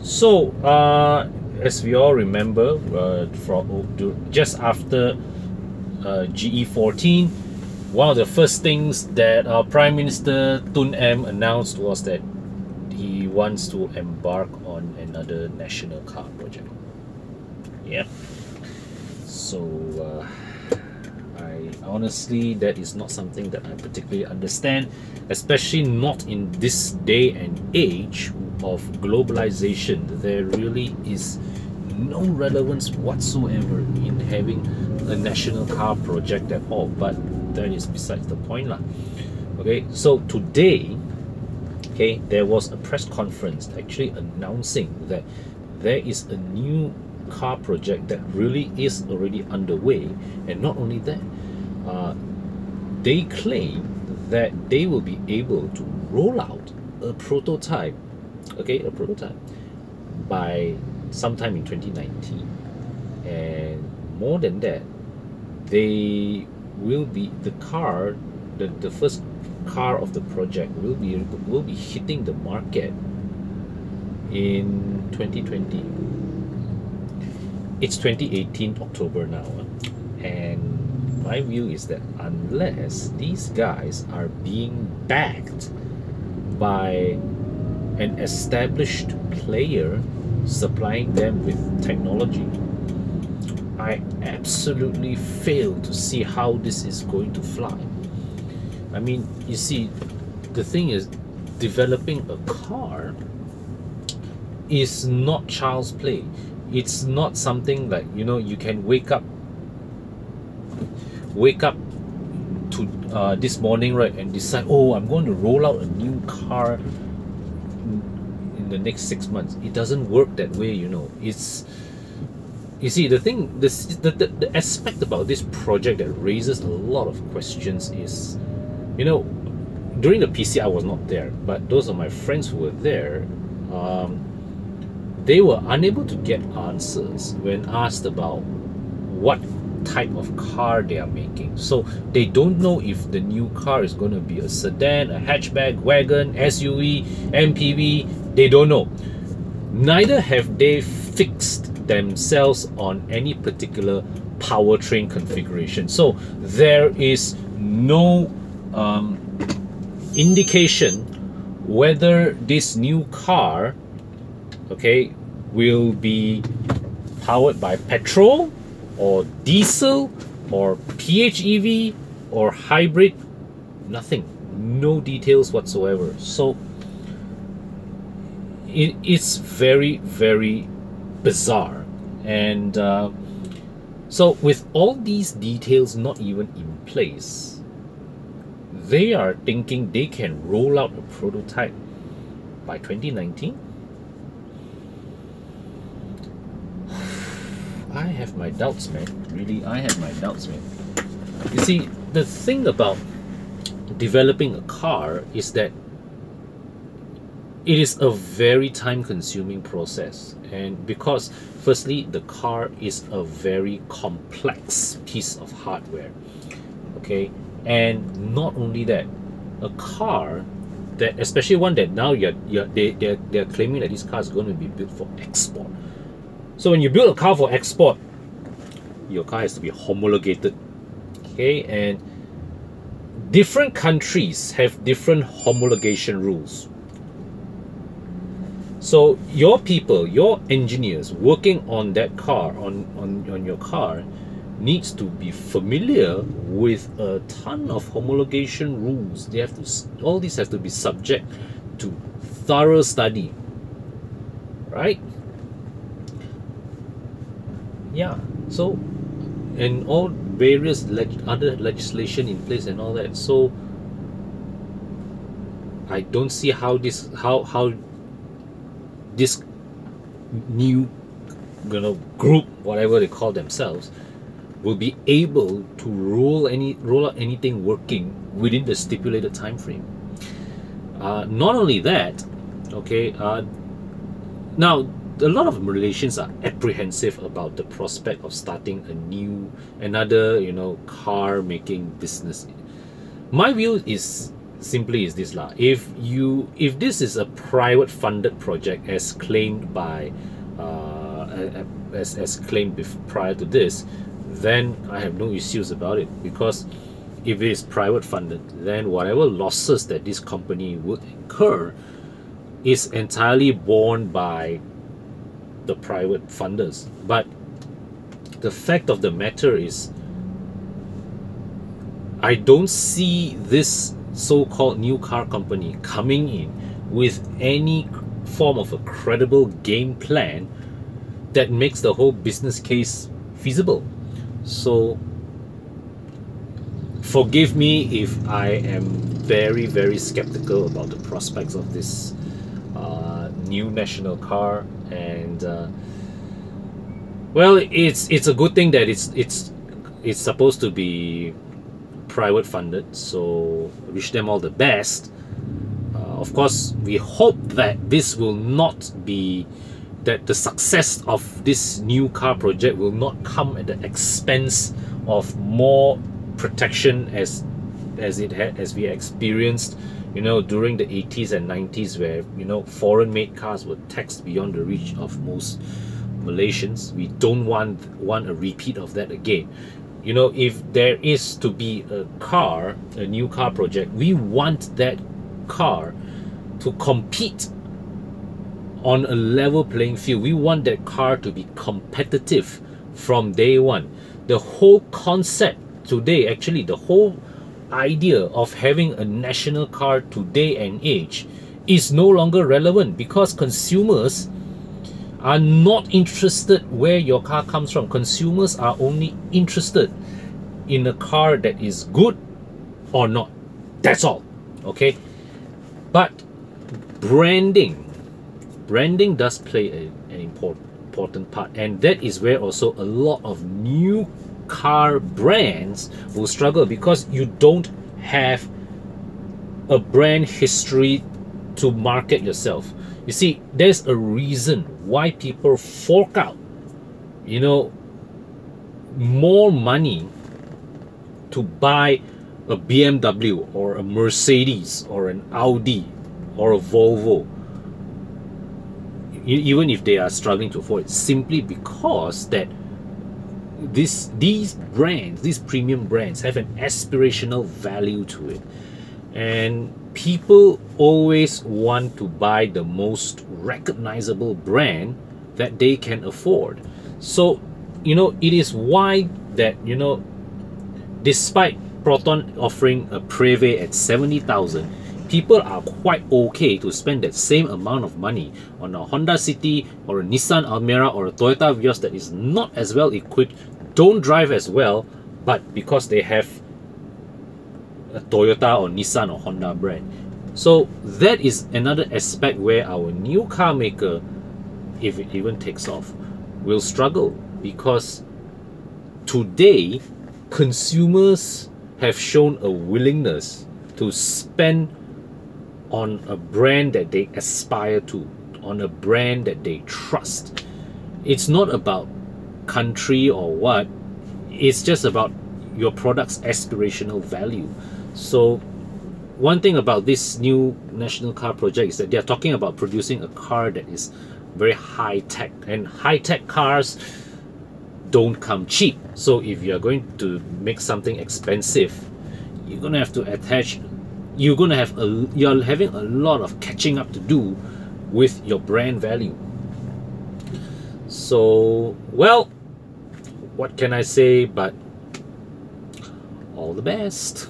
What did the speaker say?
So, as we all remember, just after GE14, one of the first things that our Prime Minister Tun M announced was that he wants to embark on another national car project. Yep. So, I honestly, that is not something that I particularly understand, especially not in this day and age of globalization. There really is no relevance whatsoever in having a national car project at all, but that is besides the point lah. Okay, so today, okay, there was a press conference actually announcing that there is a new car project that really is already underway. And not only that, they claim that they will be able to roll out a prototype, okay, a prototype by sometime in 2019. And more than that, they will be the first car of the project will be hitting the market in 2020. It's 2018 October now, and my view is that unless these guys are being backed by an established player supplying them with technology, I absolutely fail to see how this is going to fly. I mean, you see, the thing is, developing a car is not child's play. It's not something like, you know, you can wake up to this morning, right, and decide, oh, I'm going to roll out a new car in the next 6 months. It doesn't work that way, you know. It's, you see, the thing, the aspect about this project that raises a lot of questions is, you know, during the PC I was not there, but those of my friends who were there, they were unable to get answers when asked about what type of car they are making. So they don't know if the new car is going to be a sedan, a hatchback, wagon, SUV, MPV. They don't know. Neither have they fixed themselves on any particular powertrain configuration. So there is no indication whether this new car, okay, will be powered by petrol or diesel or PHEV or hybrid. Nothing, no details whatsoever. So it's very, very bizarre. And so with all these details not even in place, they are thinking they can roll out a prototype by 2019. I have my doubts, man. Really, I have my doubts, man. You see, the thing about developing a car is that it is a very time-consuming process. And because, firstly, the car is a very complex piece of hardware, okay? And not only that, a car that, especially one that now they're claiming that this car is going to be built for export. So when you build a car for export, your car has to be homologated, okay? And different countries have different homologation rules. So your people, your engineers working on that car, on your car, needs to be familiar with a ton of homologation rules. They have to, all these have to be subject to thorough study, right? Yeah, so, and all various other legislation in place and all that. So I don't see how this how this new, you know, group, whatever they call themselves, will be able to roll out anything working within the stipulated time frame. Not only that, okay, now a lot of Malaysians are apprehensive about the prospect of starting another, you know, car making business. My view is simply is this lah. If this is a private funded project as claimed by as claimed prior to this, then I have no issues about it, because if it is private funded, then whatever losses that this company would incur is entirely borne by the private funders. But the fact of the matter is, I don't see this so-called new car company coming in with any form of a credible game plan that makes the whole business case feasible. So forgive me if I am very, very skeptical about the prospects of this new national car. And well, it's a good thing that it's supposed to be private funded, so wish them all the best. Of course, we hope that this will not be, that the success of this new car project will not come at the expense of more protection as we experienced, you know, during the 80s and 90s, where, you know, foreign made cars were taxed beyond the reach of most Malaysians. We don't want a repeat of that again. You know, if there is to be a new car project, we want that car to compete on a level playing field. We want that car to be competitive from day one. The whole concept today, actually the whole idea of having a national car today and age is no longer relevant, because consumers are not interested where your car comes from. Consumers are only interested in a car that is good or not. That's all. Okay? But branding does play an important part, and that is where also a lot of new car brands will struggle, because you don't have a brand history to market yourself. You see, there's a reason why people fork out, you know, more money to buy a BMW or a Mercedes or an Audi or a Volvo, even if they are struggling to afford it, simply because that these brands, these premium brands, have an aspirational value to it. And people always want to buy the most recognizable brand that they can afford. So, you know, it is why that, you know, despite Proton offering a Preve at 70,000, people are quite okay to spend that same amount of money on a Honda City or a Nissan Almera or a Toyota Vios that is not as well equipped, don't drive as well, but because they have a Toyota or Nissan or Honda brand. So that is another aspect where our new car maker, if it even takes off, will struggle, because today consumers have shown a willingness to spend on a brand that they aspire to, on a brand that they trust. It's not about country or what, it's just about your product's aspirational value. So one thing about this new national car project is that they're talking about producing a car that is very high-tech, and high-tech cars don't come cheap. So if you're going to make something expensive, you're gonna have to attach, you're having a lot of catching up to do with your brand value. So, well, what can I say but all the best.